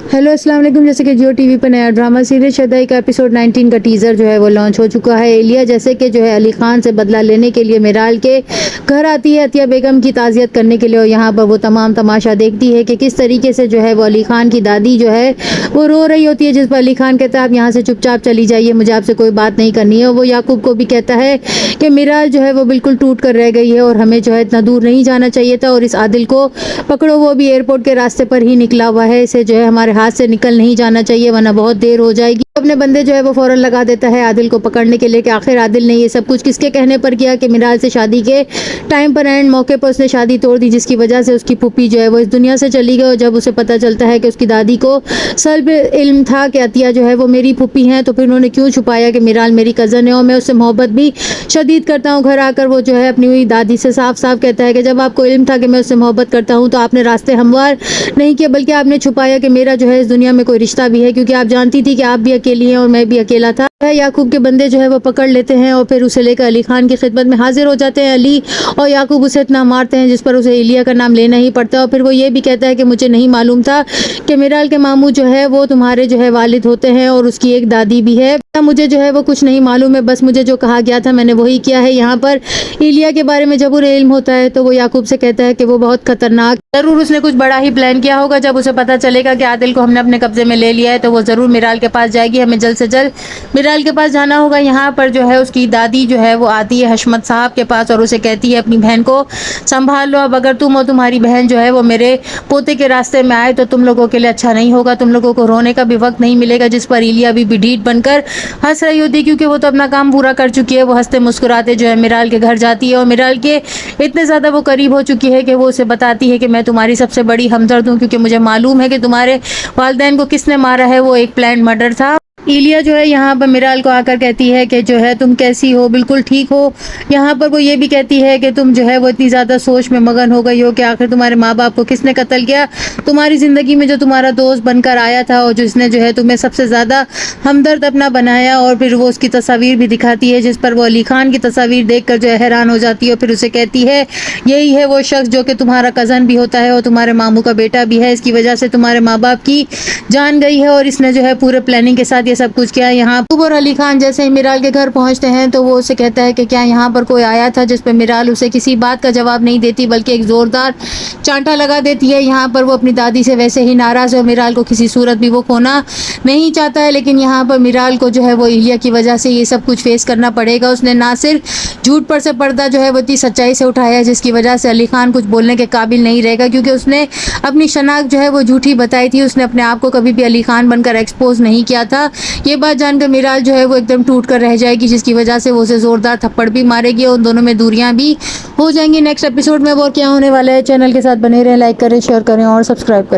Hello अस्सलाम वालेकुम। जैसे कि जियो टीवी पर नया ड्रामा सीरीज शदाई का एपिसोड 19 का टीज़र जो है वो लॉन्च हो चुका है। एलिया जैसे कि जो है अली खान से बदला लेने के लिए मिराल के घर आती है अतिया बेगम की ताज़ियत करने के लिए, और यहाँ पर वो तमाम तमाशा देखती है कि किस तरीके से जो है वो अली खान की दादी जो है वो रो रही होती है, जिस पर अली खान कहता है आप यहाँ से चुपचाप चली जाइए, मुझे आपसे कोई बात नहीं करनी है। और वो याकूब को भी कहता है कि मिराल जो है वो बिल्कुल टूट कर रह गई है और हमें जो है इतना दूर नहीं जाना चाहिए था, और इस आदिल को पकड़ो, वो भी एयरपोर्ट के रास्ते पर ही निकला हुआ है, इसे जो है हमारे हाथ से निकल नहीं जाना चाहिए वरना बहुत देर हो जाएगी। अपने बंदे जो है वो फौरन लगा देता है आदिल को पकड़ने के लिए कि आखिर आदिल ने ये सब कुछ किसके कहने पर किया कि मिराल से शादी के टाइम पर एंड मौके पर उसने शादी तोड़ दी, जिसकी वजह से उसकी पुप्पी जो है वो इस दुनिया से चली गई। और जब उसे पता चलता है कि उसकी दादी को सल्ब इल्म था कि अतिया जो है वो मेरी पुप्पी है, तो फिर उन्होंने क्यों छुपाया कि मिराल मेरी कज़न है और मैं उससे मोहब्बत भी शदीद करता हूँ। घर आकर वो जो है अपनी हुई दादी से साफ साफ कहता है कि जब आपको इल्म था कि मैं उससे मोहब्बत करता हूँ तो आपने रास्ते हमवार नहीं किए, बल्कि आपने छुपाया कि मेरा जो है इस दुनिया में कोई रिश्ता भी है, क्योंकि आप जानती थी कि आप भी अकेली हैं और मैं भी अकेला था। याकूब के बंदे जो है वो पकड़ लेते हैं और फिर उसे लेकर अली खान की खिदमत में हाजिर हो जाते हैं। अली और याकूब उसे इतना मारते हैं जिस पर उसे इलिया का नाम लेना ही पड़ता है, और फिर वो ये भी कहता है कि मुझे नहीं मालूम था कि मिराल के मामू जो है वो तुम्हारे जो है वालिद होते हैं और उसकी एक दादी भी है। मुझे जो है वो कुछ नहीं मालूम है, बस मुझे जो कहा गया था मैंने वही किया है। यहाँ पर इलिया के बारे में जब उन्हें इल्म होता है तो वो याकूब से कहता है कि वो बहुत खतरनाक, जरूर उसने कुछ बड़ा ही प्लान किया होगा। जब उसे पता चलेगा कि आदिल को हमने अपने कब्जे में ले लिया है तो वो जरूर मिराल के पास जाएगी, हमें जल्द से जल्द मिराल के पास जाना होगा। यहाँ पर जो है उसकी दादी जो है वो आती है हशमत साहब के पास और उसे कहती है अपनी बहन को संभाल लो, अब अगर तुम और तुम्हारी बहन जो है वो मेरे पोते के रास्ते में आए तो तुम लोगों के लिए अच्छा नहीं होगा, तुम लोगों को रोने का भी वक्त नहीं मिलेगा। जिस पर इलिया भी ढीठ बनकर हंस रही होती है क्योंकि वो तो अपना काम पूरा कर चुकी है। वो हंसते मुस्कुराते जो है मिराल के घर जाती है और मिराल के इतने ज़्यादा वो करीब हो चुकी है कि वो उसे बताती है कि मैं तुम्हारी सबसे बड़ी हमदर्द हूँ, क्योंकि मुझे मालूम है कि तुम्हारे वालिदैन को किसने मारा है, वो एक प्लान मर्डर था। इलिया जो है यहाँ पर मिराल को आकर कहती है कि जो है तुम कैसी हो, बिल्कुल ठीक हो। यहाँ पर वो ये भी कहती है कि तुम जो है वो इतनी ज़्यादा सोच में मगन हो गई हो कि आखिर तुम्हारे माँ बाप को किसने कत्ल किया। तुम्हारी ज़िंदगी में जो तुम्हारा दोस्त बनकर आया था और जिसने जो है तुम्हें सबसे ज़्यादा हमदर्द अपना बनाया, और फिर वो उसकी तस्वीर भी दिखाती है जिस पर वो अली खान की तस्वीर देखकर जो है हैरान हो जाती है। और फिर उसे कहती है यही है वो शख्स जो कि तुम्हारा कज़न भी होता है और तुम्हारे मामू का बेटा भी है, इसकी वजह से तुम्हारे माँ बाप की जान गई है और इसने जो है पूरे प्लानिंग के साथ ये सब कुछ किया। यहाँ और अली खान जैसे ही मिराल के घर पहुंचते हैं तो वो उसे कहता है कि क्या यहाँ पर कोई आया था, जिस पर मिराल उसे किसी बात का जवाब नहीं देती बल्कि एक जोरदार चांटा लगा देती है। यहाँ पर वो अपनी दादी से वैसे ही नाराज है, मिराल को किसी सूरत भी वो खोना नहीं चाहता है, लेकिन यहाँ पर मिराल को जो है वो इलिया की वजह से ये सब कुछ फेस करना पड़ेगा। उसने ना सिर्फ झूठ पर से पर्दा जो है वो इतनी सच्चाई से उठाया है जिसकी वजह से अली खान कुछ बोलने के काबिल नहीं रहेगा, क्योंकि उसने अपनी शनाख्त जो है वो झूठी बताई थी। उसने अपने आप को कभी भी अली खान बनकर एक्सपोज नहीं किया था। ये बात जानकर मिराल जो है वो एकदम टूट कर रह जाएगी, जिसकी वजह से वो उसे जोरदार थप्पड़ भी मारेगी और उन दोनों में दूरियां भी हो जाएंगी। नेक्स्ट एपिसोड में वो क्या होने वाला है, चैनल के साथ बने रहें, लाइक करें, शेयर करें और सब्सक्राइब करें।